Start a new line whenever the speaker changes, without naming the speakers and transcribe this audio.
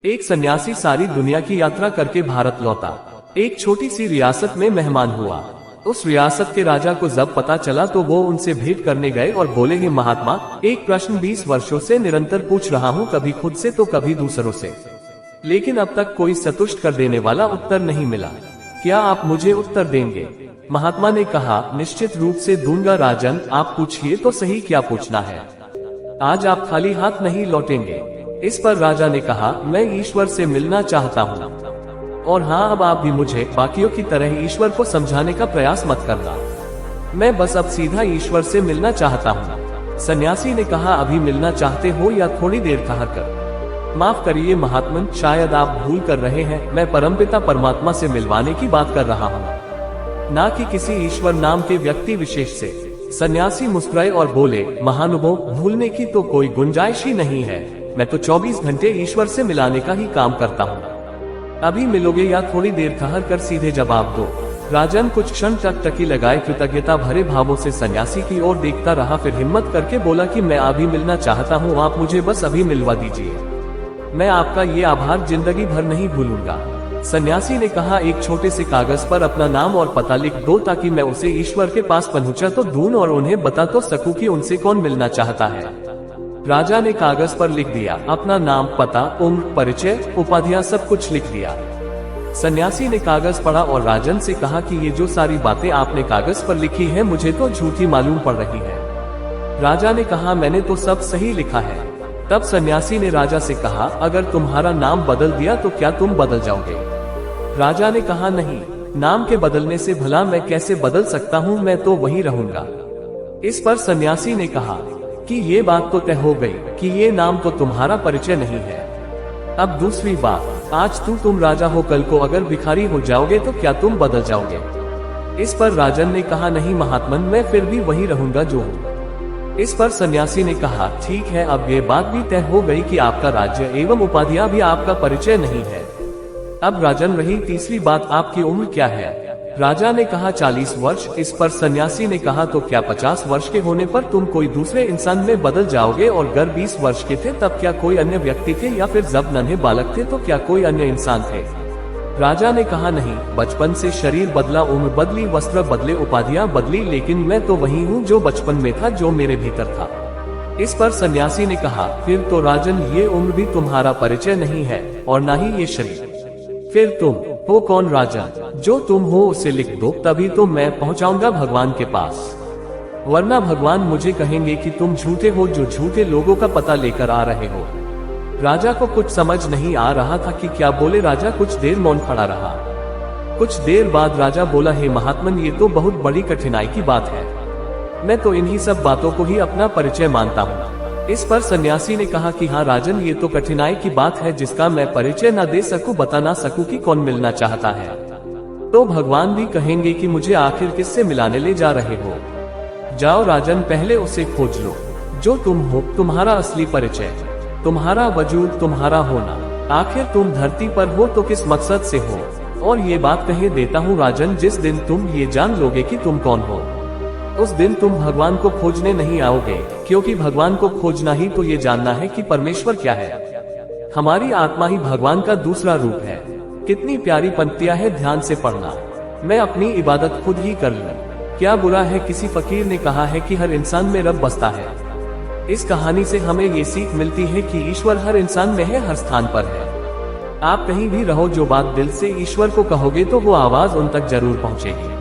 एक सन्यासी सारी दुनिया की यात्रा करके भारत लौटा। एक छोटी सी रियासत में मेहमान हुआ। उस रियासत के राजा को जब पता चला तो वो उनसे भेंट करने गए और बोले, हे महात्मा, एक प्रश्न 20 वर्षों से निरंतर पूछ रहा हूँ, कभी खुद से तो कभी दूसरों से, लेकिन अब तक कोई संतुष्ट कर देने वाला उत्तर नहीं मिला। क्या आप मुझे उत्तर देंगे? महात्मा ने कहा, निश्चित रूप से दूंगा राजन, आप पूछिए तो सही, क्या पूछना है? आज आप खाली हाथ नहीं लौटेंगे। इस पर राजा ने कहा, मैं ईश्वर से मिलना चाहता हूँ। और हाँ, अब आप भी मुझे बाकियों की तरह ईश्वर को समझाने का प्रयास मत करना। मैं बस अब सीधा ईश्वर से मिलना चाहता हूँ। सन्यासी ने कहा, अभी मिलना चाहते हो या थोड़ी देर कहा कर? माफ करिए महात्मन, शायद आप भूल कर रहे हैं, मैं परमपिता परमात्मा से मिलवाने की बात कर रहा हूँ, ना कि किसी ईश्वर नाम के व्यक्ति विशेष से। सन्यासी मुस्कुराए और बोले, महानुभाव, भूलने की तो कोई गुंजाइश ही नहीं है। मैं तो 24 घंटे ईश्वर से मिलाने का ही काम करता हूँ। अभी मिलोगे या थोड़ी देर ठहर कर सीधे जवाब दो। राजन कुछ क्षण तक टकी लगाए कृतज्ञता भरे भावों से सन्यासी की ओर देखता रहा, फिर हिम्मत करके बोला कि मैं अभी मिलना चाहता हूँ, आप मुझे बस अभी मिलवा दीजिए। मैं आपका ये आभार जिंदगी भर नहीं भूलूंगा। सन्यासी ने कहा, एक छोटे से कागज पर अपना नाम और पता लिख दो ताकि मैं उसे ईश्वर के पास पहुंचा तो दूं और उन्हें बता तो सकूं कि उनसे कौन मिलना चाहता है। राजा ने कागज पर लिख दिया, अपना नाम, पता, उम्र, परिचय, उपाधियां, सब कुछ लिख दिया। सन्यासी ने कागज पढ़ा और राजन से कहा कि ये जो सारी बातें आपने कागज पर लिखी है मुझे तो झूठी मालूम पड़ रही है। राजा ने कहा, मैंने तो सब सही लिखा है। तब सन्यासी ने राजा से कहा, अगर तुम्हारा नाम बदल दिया तो क्या तुम बदल जाओगे? राजा ने कहा, नहीं, नाम के बदलने से भला मैं कैसे बदल सकता हूँ, मैं तो वही रहूंगा। इस पर सन्यासी ने कहा कि ये बात तो तय हो गई कि ये नाम तो तुम्हारा परिचय नहीं है। अब दूसरी बात, आज तुम राजा हो, कल को अगर भिखारी हो जाओगे तो क्या तुम बदल जाओगे? इस पर राजन ने कहा, नहीं महात्मन, मैं फिर भी वही रहूंगा जो हूँ। इस पर सन्यासी ने कहा, ठीक है, अब ये बात भी तय हो गई कि आपका राज्य एवं उपाधियां भी आपका परिचय नहीं है। अब राजन रही तीसरी बात, आपकी उम्र क्या है? राजा ने कहा, 40 वर्ष। इस पर सन्यासी ने कहा, तो क्या 50 वर्ष के होने पर तुम कोई दूसरे इंसान में बदल जाओगे? और अगर 20 वर्ष के थे तब क्या कोई अन्य व्यक्ति थे, या फिर जब नन्हे बालक थे तो क्या कोई अन्य इंसान थे? राजा ने कहा, नहीं, बचपन से शरीर बदला, उम्र बदली, वस्त्र बदले, उपाधियां बदली, लेकिन मैं तो वही हूँ जो बचपन में था, जो मेरे भीतर था। इस पर सन्यासी ने कहा, फिर तो राजन ये उम्र भी तुम्हारा परिचय नहीं है और न ही ये शरीर। फिर तुम हो कौन राजन? जो तुम हो उसे लिख दो, तभी तो मैं पहुंचाऊंगा भगवान के पास, वरना भगवान मुझे कहेंगे कि तुम झूठे हो, जो झूठे लोगों का पता लेकर आ रहे हो। राजा को कुछ समझ नहीं आ रहा था कि क्या बोले। राजा कुछ देर मौन खड़ा रहा। कुछ देर बाद राजा बोला, हे महात्मन, ये तो बहुत बड़ी कठिनाई की बात है। मैं तो इन्हीं सब बातों को ही अपना परिचय मानता हूँ। इस पर सन्यासी ने कहा कि हाँ राजन, ये तो कठिनाई की बात है जिसका मैं परिचय न दे सकूं, बता ना सकूं कि कौन मिलना चाहता है, तो भगवान भी कहेंगे कि मुझे आखिर किससे मिलाने ले जा रहे हो। जाओ राजन, पहले उसे खोज लो जो तुम हो, तुम्हारा असली परिचय, तुम्हारा वजूद, तुम्हारा होना। आखिर तुम धरती पर हो तो किस मकसद से हो? और ये बात कहे देता हूँ राजन, जिस दिन तुम ये जान लोगे कि तुम कौन हो, उस दिन तुम भगवान को खोजने नहीं आओगे, क्योंकि भगवान को खोजना ही तो ये जानना है कि परमेश्वर क्या है। हमारी आत्मा ही भगवान का दूसरा रूप है। कितनी प्यारी पंक्तियां है, ध्यान से पढ़ना। मैं अपनी इबादत खुद ही कर लूं, क्या बुरा है? किसी फकीर ने कहा है कि हर इंसान में रब बसता है। इस कहानी से हमें ये सीख मिलती है कि ईश्वर हर इंसान में है, हर स्थान पर है। आप कहीं भी रहो, जो बात दिल से ईश्वर को कहोगे तो वो आवाज उन तक जरूर पहुंचेगी।